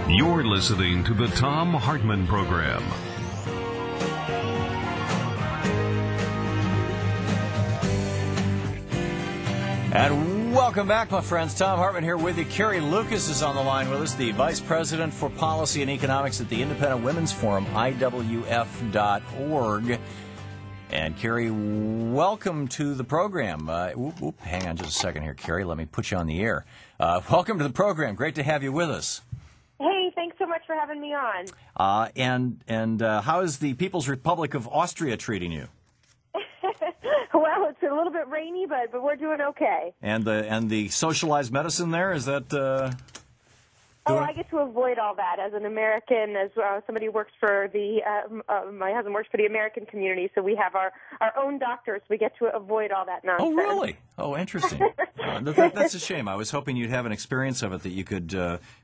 You're listening to the Thom Hartmann Program. And welcome back, my friends. Thom Hartmann here with you. Carrie Lucas is on the line with us, the Vice President for Policy and Economics at the Independent Women's Forum, IWF.org. And Carrie, welcome to the program. Hang on just a second here, Carrie. Let me put you on the air. Welcome to the program. Great to have you with us. Hey, thanks so much for having me on. And how is the People's Republic of Austria treating you? Well, it's a little bit rainy, but we're doing okay. And the socialized medicine there, is that... I get to avoid all that as an American, as somebody who works for the, my husband works for the American community, so we have our own doctors. We get to avoid all that nonsense. Oh, really? Oh, interesting. That's a shame. I was hoping you'd have an experience of it that you could,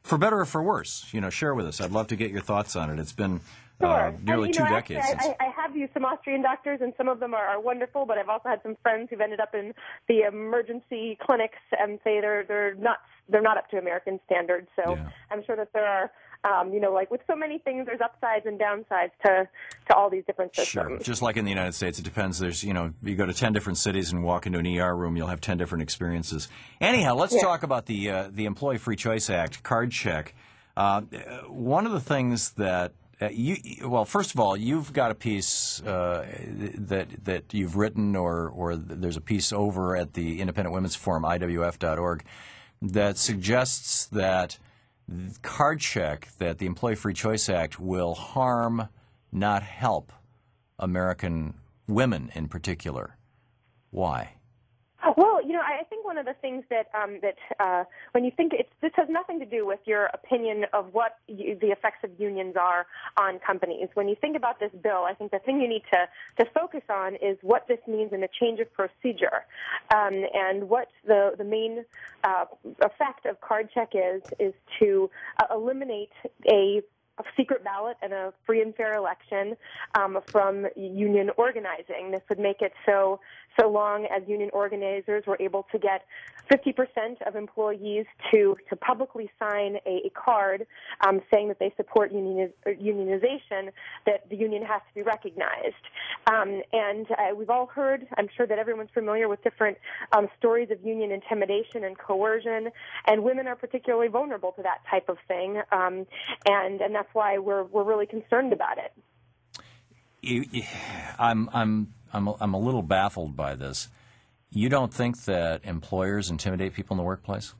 for better or for worse, share with us. I'd love to get your thoughts on it. It's been nearly 2 decades. I have used some Austrian doctors, and some of them are wonderful, but I've also had some friends who've ended up in the emergency clinics and say they're not up to American standards. So yeah. I'm sure that there are, like with so many things, there's upsides and downsides to all these different systems. Sure. Just like in the United States, it depends. There's, you go to 10 different cities and walk into an ER room, you'll have 10 different experiences. Anyhow, let's talk about the Employee Free Choice Act, card check. One of the things that first of all, you've got a piece that you've written, or there's a piece over at the Independent Women's Forum, IWF.org, that suggests that card check, that the Employee Free Choice Act will harm, not help, American women in particular. Why? Well, I think one of the things that when you think this has nothing to do with your opinion of what the effects of unions are on companies. When you think about this bill, I think the thing you need to focus on is what this means in a change of procedure, and what the main effect of card check is to eliminate a secret ballot and a free and fair election from union organizing. This would make it so long as union organizers were able to get 50% of employees to publicly sign a card saying that they support unionization, that the union has to be recognized. And we've all heard, I'm sure that everyone's familiar with different stories of union intimidation and coercion, and women are particularly vulnerable to that type of thing, and that's why we're really concerned about it. I'm a little baffled by this. You don't think that employers intimidate people in the workplace?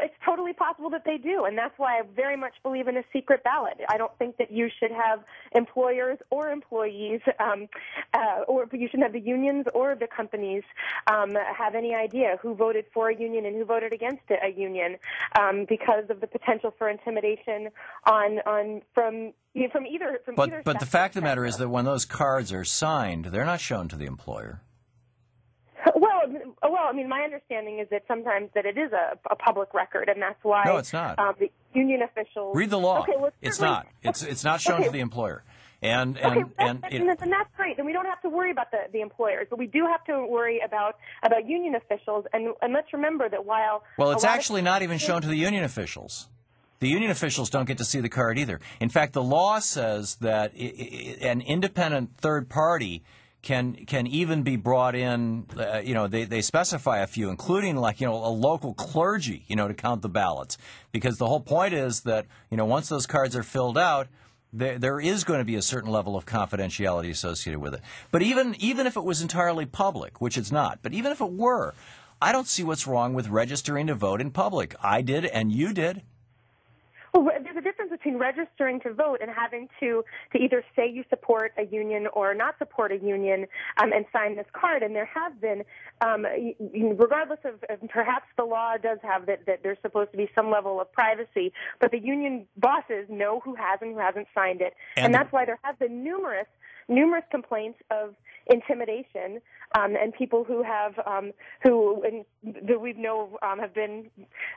It's totally possible that they do, and that's why I very much believe in a secret ballot. I don't think that you should have employers or employees, or you shouldn't have the unions or the companies have any idea who voted for a union and who voted against a union, because of the potential for intimidation from either. But the fact of the matter is that when those cards are signed, they're not shown to the employer. Well, my understanding is that sometimes that it is a public record, and that's why. No, it's not. The union officials. Read the law. Okay, well, it's not. It's not shown to the employer. And that's great. Then we don't have to worry about the employers, but we do have to worry about union officials. And let's remember that while it's actually not even shown to the union officials. The union officials don't get to see the card either. In fact, the law says that an independent third party can even be brought in. They specify a few, including a local clergy, to count the ballots, because the whole point is that once those cards are filled out, there is going to be a certain level of confidentiality associated with it. But even if it was entirely public, which it's not, but even if it were, I don't see what's wrong with registering to vote in public. I did, and you did. Well, there's a difference between registering to vote and having to either say you support a union or not support a union and sign this card. And there have been, regardless of perhaps the law does have that there's supposed to be some level of privacy, but the union bosses know who has and who hasn't signed it. And that's why there have been numerous numerous complaints of intimidation, and people who have that we know have been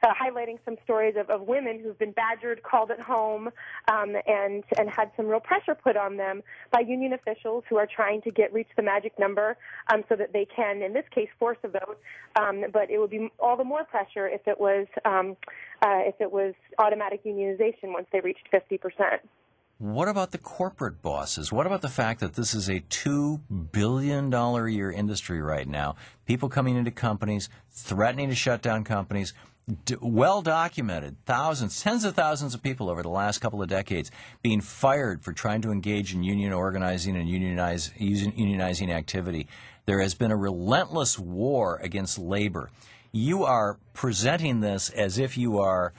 highlighting some stories of women who've been badgered, called at home, and had some real pressure put on them by union officials who are trying to reach the magic number so that they can, in this case, force a vote. But it would be all the more pressure if it was automatic unionization once they reached 50%. What about the corporate bosses? What about the fact that this is a $2 billion a year industry right now? People coming into companies, threatening to shut down companies, well documented, thousands, tens of thousands of people over the last couple of decades being fired for trying to engage in union organizing and unionizing activity. There has been a relentless war against labor. You are presenting this as if you are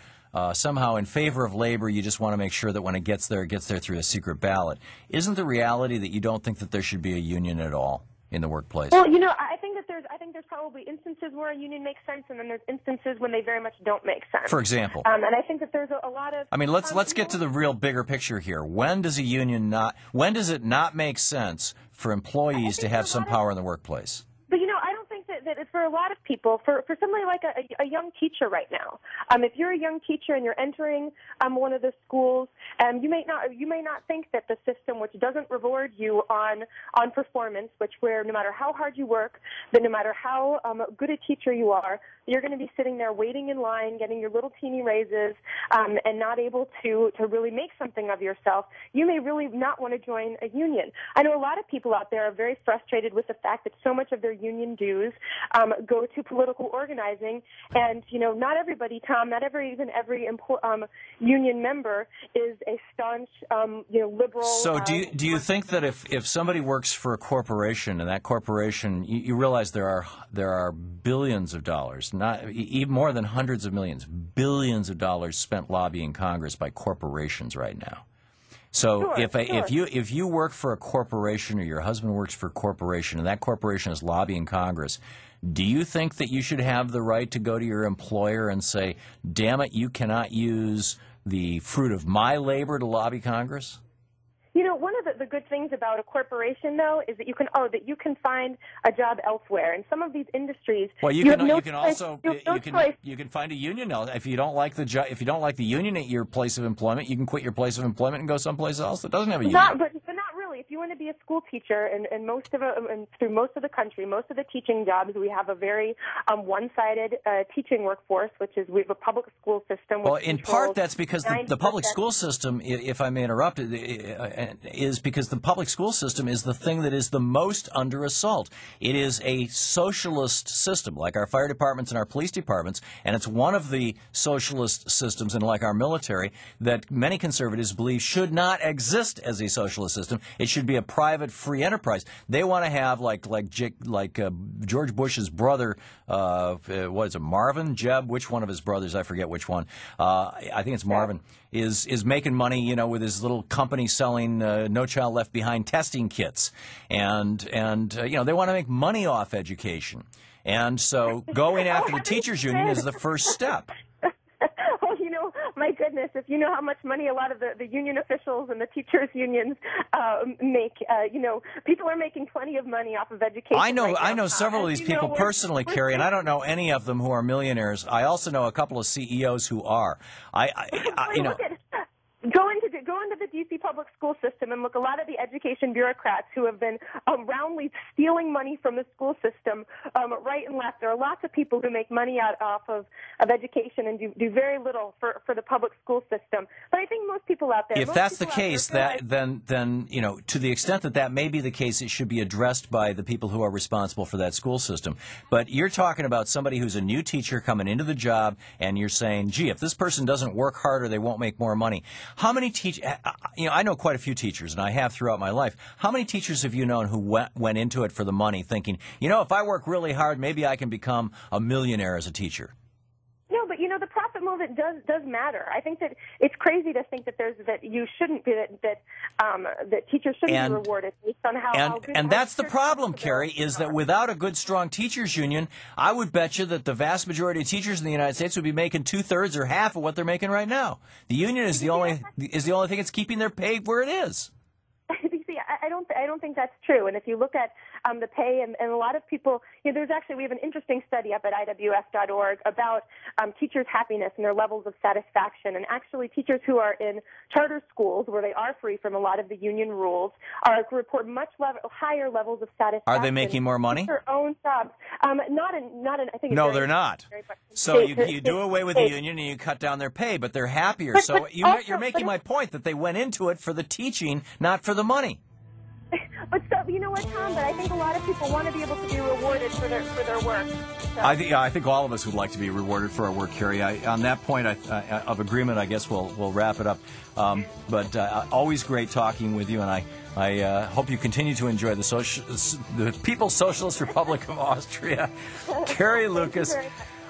somehow in favor of labor. You just want to make sure that when it gets there through a secret ballot. Isn't the reality that you don't think that there should be a union at all in the workplace? Well, I think there's probably instances where a union makes sense, and then there's instances when they very much don't make sense. For example, and I think that there's a lot of. I mean, let's get to the real bigger picture here. When does When does it not make sense for employees to have some power in the workplace? But I don't think that it's for a lot of people. For somebody like a young teacher right now, if you're a young teacher and you're entering one of the schools, you may not think that the system, which doesn't reward you on performance, where no matter how hard you work, that no matter how good a teacher you are, you're going to be sitting there waiting in line, getting your little teeny raises, and not able to really make something of yourself. You may really not want to join a union. I know a lot of people out there are very frustrated with the fact that so much of their union dues go to political organizing, and not everybody, Tom, not even every union member is a staunch liberal. So do you think that if somebody works for a corporation, and that corporation, you realize there are billions of dollars, not even more than hundreds of millions, billions of dollars spent lobbying Congress by corporations right now. So if you work for a corporation, or your husband works for a corporation, and that corporation is lobbying Congress, do you think that you should have the right to go to your employer and say, damn it, you cannot use the fruit of my labor to lobby Congress? One of the good things about a corporation, though, is that you can find a job elsewhere. In some of these industries, you can find a union. If you don't like the union at your place of employment, you can quit your place of employment and go someplace else that doesn't have a union. But not really. If you want to be a school teacher, and through most of the country, most of the teaching jobs, we have a very one-sided teaching workforce, which is we have a public school system. Well, in part, that's because the public school system, if I may interrupt, is because the public school system is the thing that is the most under assault. It is a socialist system, like our fire departments and our police departments, and it's one of the socialist systems, and like our military, that many conservatives believe should not exist as a socialist system. It should be a private, free enterprise. They want to have like George Bush's brother, what is it, Marvin, Jeb? Which one of his brothers? I forget which one. I think it's Marvin. Is making money, with his little company selling No Child Left Behind testing kits, and they want to make money off education, and so going after the teachers union is the first step. My goodness, if you know how much money a lot of the union officials and the teachers unions make, people are making plenty of money off of education. I know right several of these people personally, Carrie, and I don't know any of them who are millionaires. I also know a couple of CEOs who are. Go into the D.C. public school system and look. A lot of the education bureaucrats who have been roundly stealing money from the school system, right and left. There are lots of people who make money off of education and do very little for the public school system. But I think most people out there. If that's the case, then to the extent that may be the case, it should be addressed by the people who are responsible for that school system. But you're talking about somebody who's a new teacher coming into the job, and you're saying, gee, if this person doesn't work harder, they won't make more money. How many teachers? I know quite a few teachers, and I have throughout my life. How many teachers have you known who went into it for the money, thinking, if I work really hard, maybe I can become a millionaire as a teacher? No, but the profit movement does matter. I think that it's crazy to think that you shouldn't be that teachers shouldn't be rewarded based on how good. And that's the problem, Carrie, is that without a good, strong teachers union, I would bet you that the vast majority of teachers in the United States would be making 2/3 or half of what they're making right now. The union is the only thing that's keeping their pay where it is. I don't think that's true. And if you look at the pay, and a lot of people, we have an interesting study up at IWF.org about teachers' happiness and their levels of satisfaction. And actually, teachers who are in charter schools, where they are free from a lot of the union rules, report much higher levels of satisfaction. Are they making more money? Their own jobs. Not in. I think. No, they're not. So you do away with the union and you cut down their pay, but they're happier. So you're making my point that they went into it for the teaching, not for the money. But you know what, Tom? But I think a lot of people want to be able to be rewarded for their work. So. I think all of us would like to be rewarded for our work, Carrie. On that point of agreement, I guess we'll wrap it up. But always great talking with you, and I hope you continue to enjoy the People's Socialist Republic of Austria. Carrie Lucas.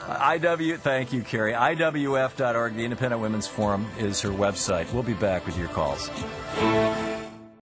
Thank you, Carrie. IWF.org, the Independent Women's Forum, is her website. We'll be back with your calls.